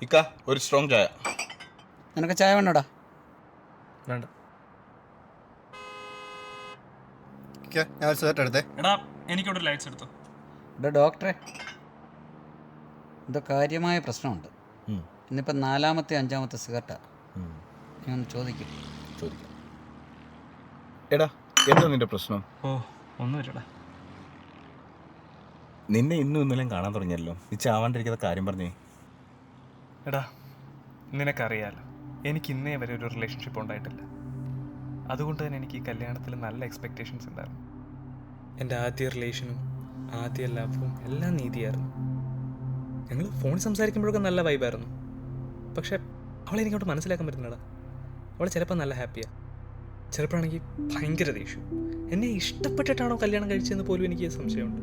ഇക്ക ഒരു സ്ട്രോങ് ചായ. നിനക്ക് ചായ വേണോടാ? വേണ്ട. ഞാൻ ഒരു സിഗരറ്റ് എടുത്തേ. എടാ എനിക്കോട് ലൈറ്റ്സ് എടുത്തോ. ഇവിടെ ഡോക്ടറെ, എന്തോ കാര്യമായ പ്രശ്നമുണ്ട്. ഇന്നിപ്പം 4ാമത്തെ 5ാമത്തെ സിഗരറ്റാ. നീ ഒന്ന് ചോദിക്കും. ചോദിക്കാം. എടാ എന്താ നിന്റെ പ്രശ്നം? ഓ ഒന്നുമില്ലടാ. നിന്നെ ഇന്നും ഇന്നലെയും കാണാൻ തുടങ്ങിയല്ലോ. നീ ചാവാണ്ടിരിക്കുന്ന കാര്യം പറഞ്ഞേ. എടാ നിനക്കറിയാലോ, എനിക്ക് ഇന്നേ വരെ ഒരു റിലേഷൻഷിപ്പ് ഉണ്ടായിട്ടില്ല. അതുകൊണ്ട് തന്നെ എനിക്ക് ഈ കല്യാണത്തിൽ നല്ല എക്സ്പെക്റ്റേഷൻസ് ഉണ്ടായിരുന്നു. എൻ്റെ ആദ്യ റിലേഷനും ആദ്യ ലവും എല്ലാം നീതിയായിരുന്നു. ഞങ്ങൾ ഫോണിൽ സംസാരിക്കുമ്പോഴൊക്കെ നല്ല വൈബായിരുന്നു. പക്ഷെ അവളെ എനിക്കോട്ട് മനസ്സിലാക്കാൻ പറ്റുന്നടാ. അവൾ ചിലപ്പോൾ നല്ല ഹാപ്പിയാണ്, ചിലപ്പോഴാണെങ്കിൽ ഭയങ്കര ദേഷ്യം. എന്നെ ഇഷ്ടപ്പെട്ടിട്ടാണോ കല്യാണം കഴിച്ചതെന്ന് പോലും എനിക്ക് സംശയമുണ്ട്.